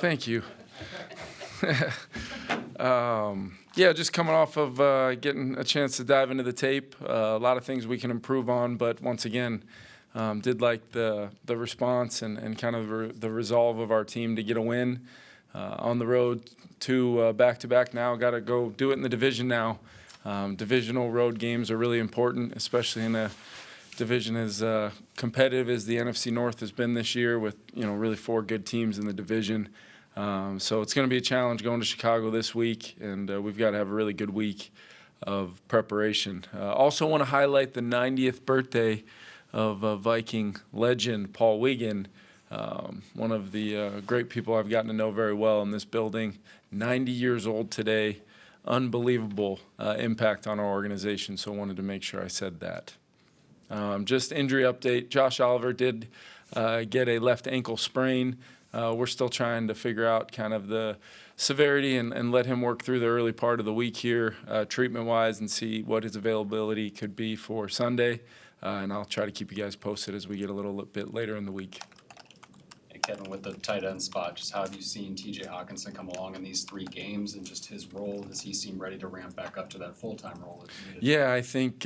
Thank you. Yeah, just coming off of getting a chance to dive into the tape. A lot of things we can improve on, but once again, did like the response and kind of the resolve of our team to get a win on the road to back-to-back now. Got to go do it in the division now. Divisional road games are really important, especially in a division as competitive as the NFC North has been this year with, really 4 good teams in the division. So it's going to be a challenge going to Chicago this week, and we've got to have a really good week of preparation. Also want to highlight the 90th birthday of Viking legend Paul Wiegand, one of the great people I've gotten to know very well in this building. 90 years old today. Unbelievable impact on our organization, so I wanted to make sure I said that. Just injury update. Josh Oliver did get a left ankle sprain. We're still trying to figure out kind of the severity and let him work through the early part of the week here treatment-wise and see what his availability could be for Sunday. And I'll try to keep you guys posted as we get a little bit later in the week. Hey, Kevin, with the tight end spot, just how have you seen T.J. Hawkinson come along in these 3 games and just his role? Does he seem ready to ramp back up to that full-time role? Yeah, I think,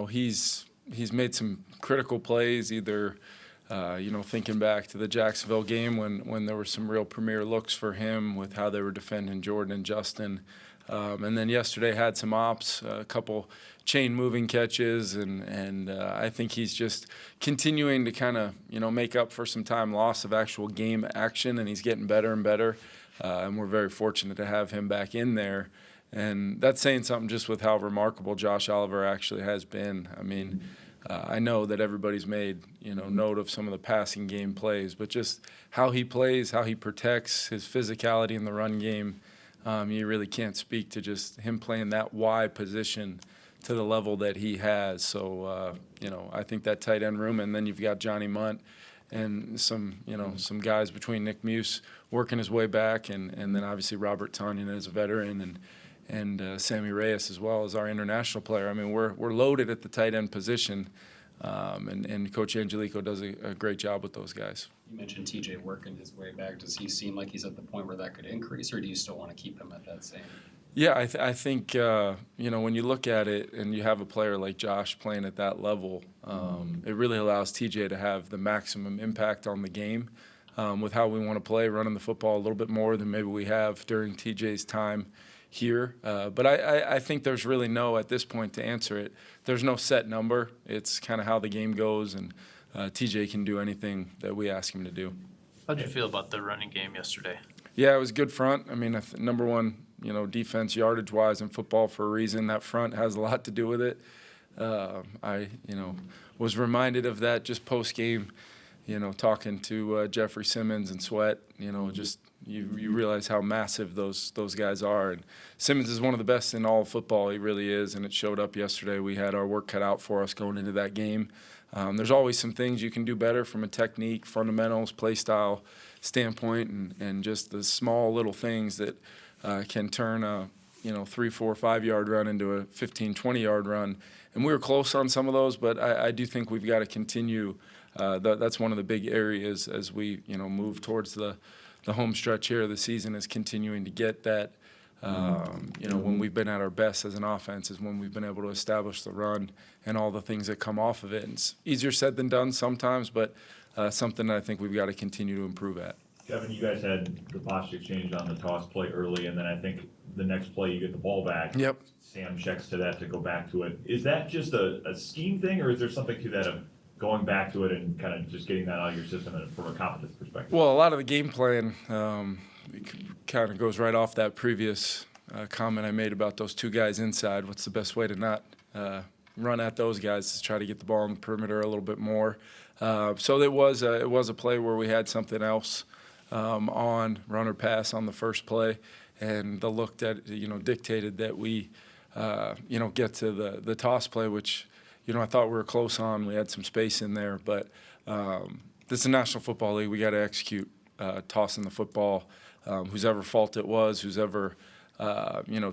he's made some critical plays, either thinking back to the Jacksonville game when there were some real premier looks for him with how they were defending Jordan and Justin. And then yesterday had some ops, a couple chain moving catches, and I think he's just continuing to kind of, make up for some time loss of actual game action, and he's getting better and better. And we're very fortunate to have him back in there. And that's saying something just with how remarkable Josh Oliver actually has been. I mean, I know that everybody's made, note of some of the passing game plays, but just how he plays, how he protects, his physicality in the run game, you really can't speak to just him playing that wide position to the level that he has. So, I think that tight end room, and then you've got Johnny Munt and some guys between Nick Muse working his way back, and then obviously Robert Tonyan as a veteran, and Sammy Reyes as well as our international player. I mean, we're loaded at the tight end position, and Coach Angelico does a great job with those guys. You mentioned TJ working his way back. Does he seem like he's at the point where that could increase, or do you still want to keep him at that same? Yeah, I think, when you look at it and you have a player like Josh playing at that level, it really allows TJ to have the maximum impact on the game with how we want to play, running the football a little bit more than maybe we have during TJ's time here. But I think there's really at this point to answer it, there's no set number. It's kind of how the game goes, and TJ can do anything that we ask him to do. How did you feel about the running game yesterday? Yeah, it was a good front. I mean, number one, defense yardage-wise in football for a reason. That front has a lot to do with it. I was reminded of that just post-game, talking to Jeffrey Simmons and Sweat, just you realize how massive those guys are. And Simmons is one of the best in all of football. He really is, and it showed up yesterday. We had our work cut out for us going into that game. There's always some things you can do better from a technique, fundamentals, play style standpoint, and just the small little things that can turn a 3, 4, 5 yard run into a 15, 20-yard run. And we were close on some of those, but I do think we've got to continue. That's one of the big areas as we move towards the home stretch here of the season, is continuing to get that. When we've been at our best as an offense is when we've been able to establish the run and all the things that come off of it. And it's easier said than done sometimes, but something that I think we've got to continue to improve at. Kevin, you guys had the posture change on the toss play early, and then I think the next play you get the ball back. Yep. Sam checks to that to go back to it. Is that just a scheme thing, or is there something to that of going back to it and kind of just getting that out of your system from a competence perspective? Well, a lot of the game plan kind of goes right off that previous comment I made about those 2 guys inside. What's the best way to not run at those guys, is try to get the ball on the perimeter a little bit more. So it was a play where we had something else on run or pass on the first play, and the look that dictated that we get to the toss play, which I thought we were close on. We had some space in there, but this is the National Football League. We got to execute tossing the football. Whose ever fault it was, whose ever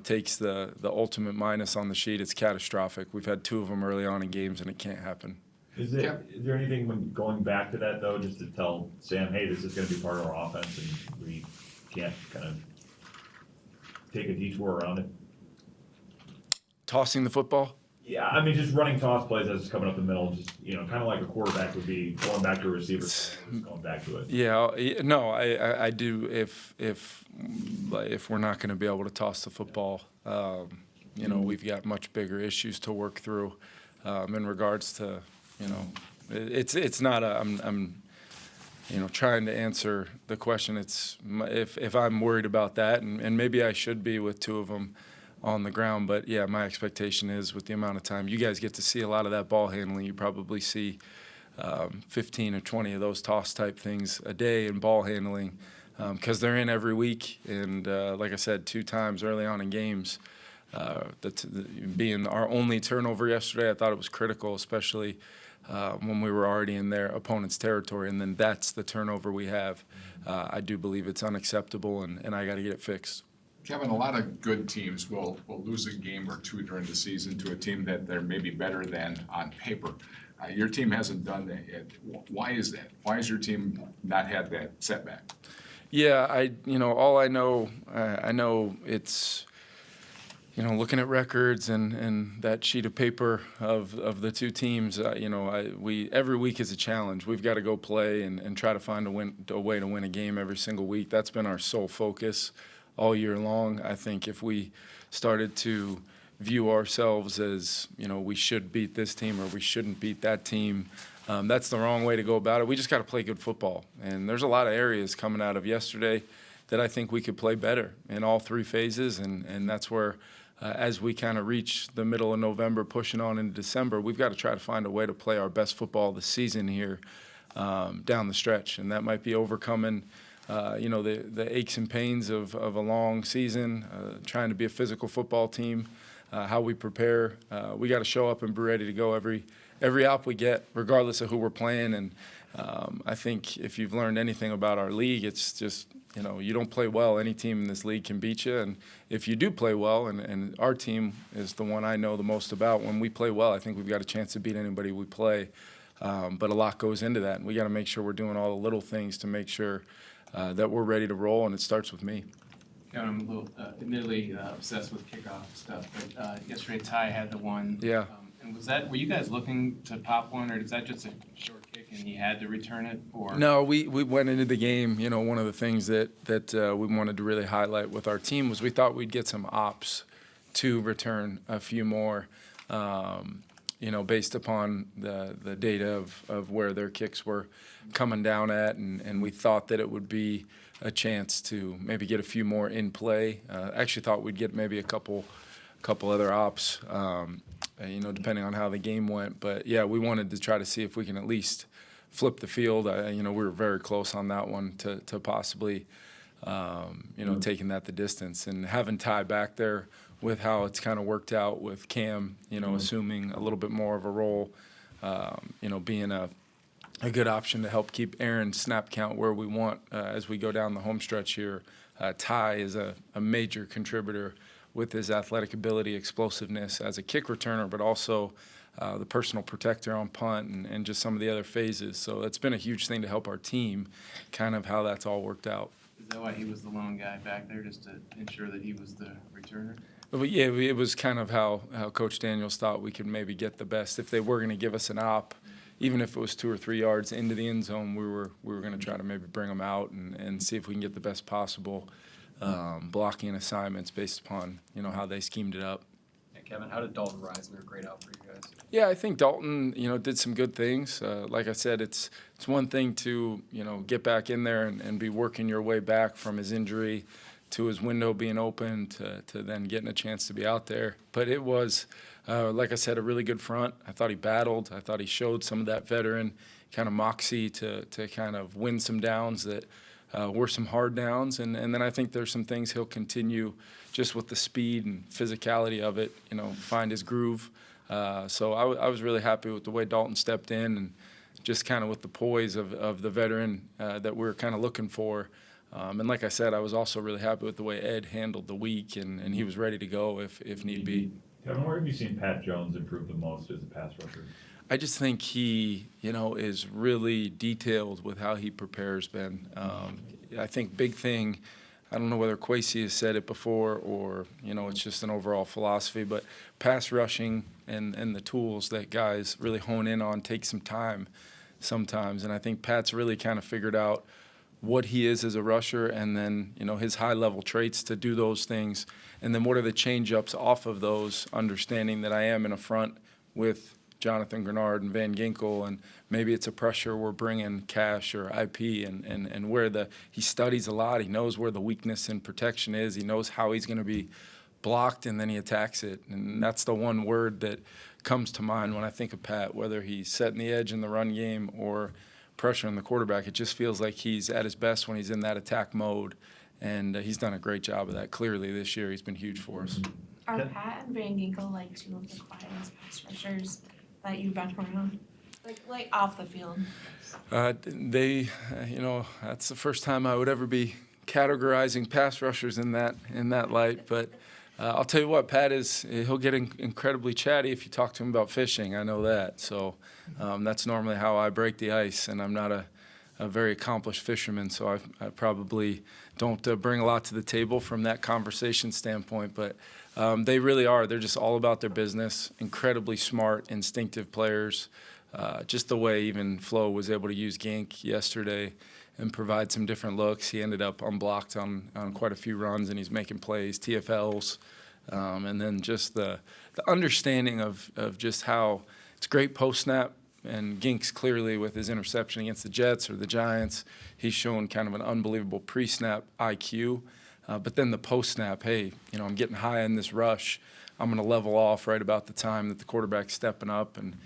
takes the ultimate minus on the sheet, it's catastrophic. We've had 2 of them early on in games, and it can't happen. Is there anything when going back to that though, just to tell Sam, hey, this is gonna be part of our offense and we can't kind of take a detour around it? Tossing the football? Yeah, I mean, just running toss plays as it's coming up the middle, just, kind of like a quarterback would be going back to a receiver, just going back to it. Yeah, no, I do. If we're not going to be able to toss the football, we've got much bigger issues to work through in regards to, it's not a. I'm trying to answer the question. It's if I'm worried about that, and maybe I should be with two of them on the ground. But, yeah, my expectation is with the amount of time you guys get to see a lot of that ball handling, you probably see 15 or 20 of those toss-type things a day in ball handling because they're in every week. And, like I said, 2 times early on in games, being our only turnover yesterday, I thought it was critical, especially when we were already in their opponent's territory. And then that's the turnover we have. I do believe it's unacceptable, and I got to get it fixed. Kevin, a lot of good teams will lose a game or two during the season to a team that they're maybe better than on paper. Your team hasn't done that yet. Why is that? Why has your team not had that setback? Yeah, all I know it's, looking at records and that sheet of paper of the two teams, every week is a challenge. We've got to go play and try to find a way to win a game every single week. That's been our sole focus all year long. I think if we started to view ourselves as, we should beat this team or we shouldn't beat that team, that's the wrong way to go about it. We just got to play good football. And there's a lot of areas coming out of yesterday that I think we could play better in all 3 phases. And that's where, as we kind of reach the middle of November, pushing on into December, we've got to try to find a way to play our best football this season here down the stretch. And that might be overcoming the aches and pains of a long season, trying to be a physical football team, how we prepare. We got to show up and be ready to go every op we get, regardless of who we're playing. And I think if you've learned anything about our league, it's just, you don't play well, any team in this league can beat you. And if you do play well, and our team is the one I know the most about, when we play well, I think we've got a chance to beat anybody we play. But a lot goes into that, and we got to make sure we're doing all the little things to make sure that we're ready to roll, and it starts with me. Kevin, I'm a little admittedly obsessed with kickoff stuff, but yesterday Ty had the one. Yeah. And were you guys looking to pop one, or is that just a short kick and he had to return it? Or No, we went into the game. One of the things that we wanted to really highlight with our team was we thought we'd get some ops to return a few more. Based upon the data of where their kicks were coming down at, and we thought that it would be a chance to maybe get a few more in play. Actually thought we'd get maybe a couple other ops, depending on how the game went. But, yeah, we wanted to try to see if we can at least flip the field. We were very close on that one to possibly, taking that the distance. And having Ty back there with how it's kind of worked out with Cam, assuming a little bit more of a role, being a good option to help keep Aaron's snap count where we want as we go down the home stretch here. Ty is a major contributor with his athletic ability, explosiveness as a kick returner, but also the personal protector on punt and just some of the other phases. So it's been a huge thing to help our team, kind of how that's all worked out. is that why he was the lone guy back there, just to ensure that he was the returner? But yeah, it was kind of how Coach Daniels thought we could maybe get the best. If they were going to give us an op, even if it was 2 or 3 yards into the end zone, we were going to try to maybe bring them out and see if we can get the best possible blocking assignments based upon how they schemed it up. And Kevin, how did Dalton Risner grade out for you guys? Yeah, I think Dalton did some good things. Like I said, it's one thing to get back in there and be working your way back from his injury to his window being open to then getting a chance to be out there. But it was, like I said, a really good front. I thought he battled. I thought he showed some of that veteran kind of moxie to kind of win some downs that were some hard downs. And then I think there's some things he'll continue just with the speed and physicality of it, find his groove. So I was really happy with the way Dalton stepped in and just kind of with the poise of the veteran that we're kind of looking for. And like I said, I was also really happy with the way Ed handled the week, and he was ready to go if need be. Kevin, where have you seen Pat Jones improve the most as a pass rusher? I just think he, is really detailed with how he prepares, Ben. I think big thing, I don't know whether Kwesi has said it before or, it's just an overall philosophy, but pass rushing and the tools that guys really hone in on take some time sometimes. And I think Pat's really kind of figured out what he is as a rusher and then, his high-level traits to do those things. And then what are the change-ups off of those, understanding that I am in a front with Jonathan Grenard and Van Ginkel, and maybe it's a pressure we're bringing Cash or IP, and where he studies a lot. He knows where the weakness in protection is. He knows how he's going to be blocked, and then he attacks it. And that's the one word that comes to mind when I think of Pat, whether he's setting the edge in the run game or pressuring the quarterback. It just feels like he's at his best when he's in that attack mode, and he's done a great job of that. Clearly this year he's been huge for us. Are Pat and Van Ginkel like two of the quietest pass rushers that you've been around? Like off the field? They, that's the first time I would ever be categorizing pass rushers in that light. But I'll tell you what, Pat he'll get incredibly chatty if you talk to him about fishing. I know that. So that's normally how I break the ice, and I'm not a very accomplished fisherman, so I probably don't bring a lot to the table from that conversation standpoint. But they really are. They're just all about their business, incredibly smart, instinctive players. Just the way even Flo was able to use Gink yesterday and provide some different looks. He ended up unblocked on quite a few runs, and he's making plays, TFLs. And then just the understanding of just how it's great post-snap. And Gink's clearly, with his interception against the Jets or the Giants, he's shown kind of an unbelievable pre-snap IQ. But then the post-snap, hey, I'm getting high in this rush. I'm going to level off right about the time that the quarterback's stepping up and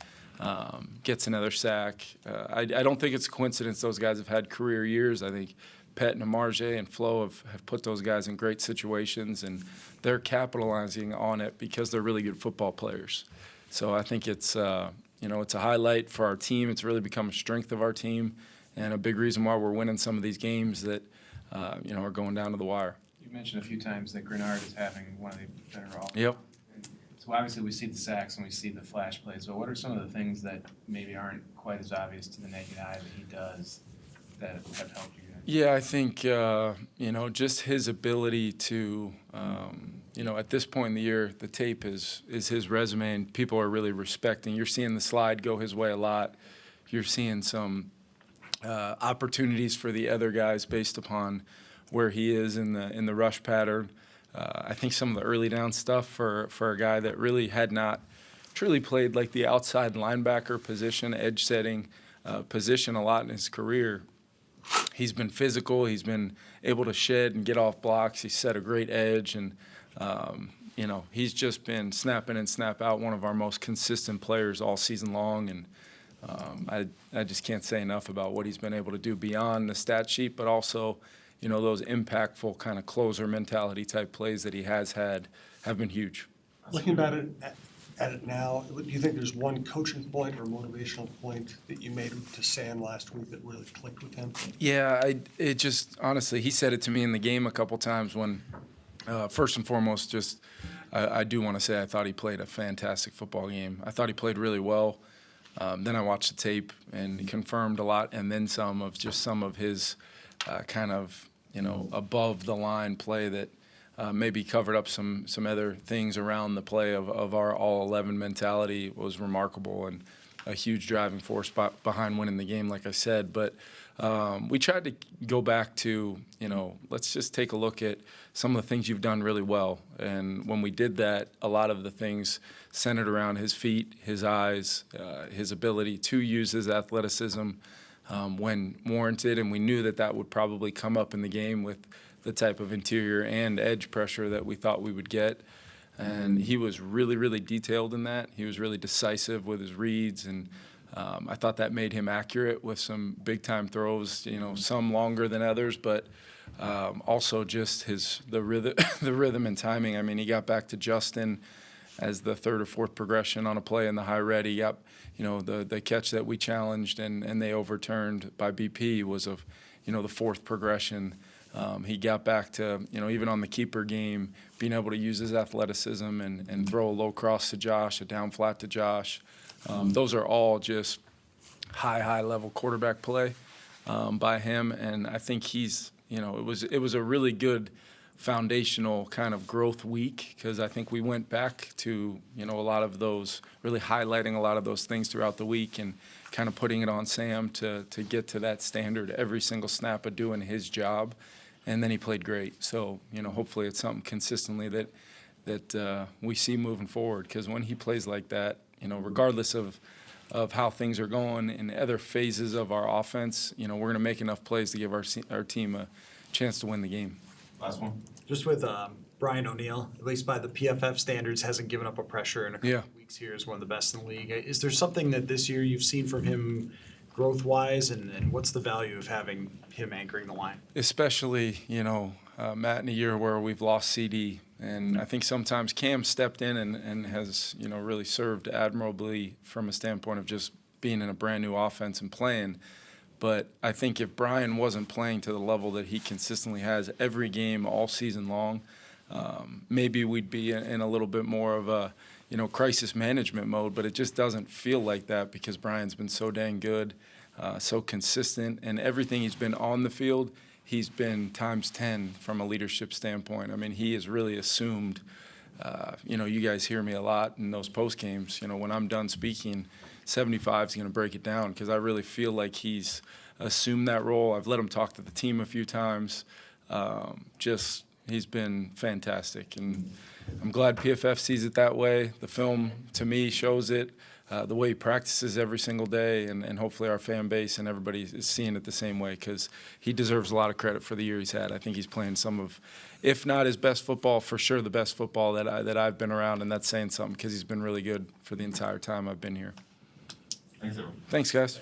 gets another sack. I don't think it's a coincidence those guys have had career years. I think Pet and Amarje and Flo have put those guys in great situations, and they're capitalizing on it because they're really good football players. So I think it's it's a highlight for our team. It's really become a strength of our team and a big reason why we're winning some of these games that, are going down to the wire. You mentioned a few times that Grenard is having one of the better offenses. Yep. So obviously we see the sacks and we see the flash plays, but what are some of the things that maybe aren't quite as obvious to the naked eye that he does that have helped you guys? Yeah, I think, just his ability to, at this point in the year, the tape is his resume, and people are really respecting. You're seeing the slide go his way a lot. You're seeing some opportunities for the other guys based upon where he is in the rush pattern. I think some of the early down stuff for a guy that really had not truly played like the outside linebacker position, edge setting position a lot in his career. He's been physical. He's been able to shed and get off blocks. He's set a great edge, and he's just been snap in and snap out, one of our most consistent players all season long. And I just can't say enough about what he's been able to do beyond the stat sheet, but also, those impactful kind of closer mentality type plays that he has had have been huge. Looking at it now, do you think there's one coaching point or motivational point that you made to Sam last week that really clicked with him? Yeah, it just honestly, he said it to me in the game a couple times when, first and foremost, I do want to say I thought he played a fantastic football game. I thought he played really well. Then I watched the tape and he confirmed a lot, and then some of his kind of above the line play that maybe covered up some other things around the play of our all 11 mentality was remarkable and a huge driving force behind winning the game, like I said. But we tried to go back to, let's just take a look at some of the things you've done really well. And when we did that, a lot of the things centered around his feet, his eyes, his ability to use his athleticism when warranted. And we knew that would probably come up in the game with the type of interior and edge pressure that we thought we would get. And he was really, really detailed in that. He was really decisive with his reads, and I thought that made him accurate with some big-time throws, some longer than others, but also just the rhythm and timing. I mean, he got back to Justin as the third or fourth progression on a play in the high red. He got, the catch that we challenged and they overturned by BP was the fourth progression. He got back to, even on the keeper game, being able to use his athleticism and throw a low cross to Josh, a down flat to Josh. Those are all just high level quarterback play by him, and I think he's, it was a really good foundational kind of growth week, because I think we went back to, a lot of those, really highlighting a lot of those things throughout the week and kind of putting it on Sam to get to that standard every single snap of doing his job. And then he played great. So, hopefully it's something consistently that we see moving forward, because when he plays like that, regardless of how things are going in other phases of our offense, we're going to make enough plays to give our team a chance to win the game. Last one. Just with Brian O'Neill, at least by the PFF standards, hasn't given up a pressure in a couple of weeks here, is one of the best in the league. Is there something that this year you've seen from him growth-wise, and what's the value of having him anchoring the line? Especially, Matt, in a year where we've lost CD, and I think sometimes Cam stepped in and has, really served admirably from a standpoint of just being in a brand new offense and playing. But I think if Brian wasn't playing to the level that he consistently has every game all season long, maybe we'd be in a little bit more of a, crisis management mode. But it just doesn't feel like that, because Brian's been so dang good, so consistent, and everything he's been on the field, he's been times 10 from a leadership standpoint. I mean, he has really assumed, you guys hear me a lot in those post games. When I'm done speaking, 75 is going to break it down, because I really feel like he's assumed that role. I've let him talk to the team a few times. He's been fantastic, and I'm glad PFF sees it that way. The film, to me, shows it. The way he practices every single day, and hopefully our fan base and everybody is seeing it the same way, because he deserves a lot of credit for the year he's had. I think he's playing some of, if not his best football, for sure the best football that I've been around, and that's saying something, because he's been really good for the entire time I've been here. Thanks, everyone. Thanks, guys.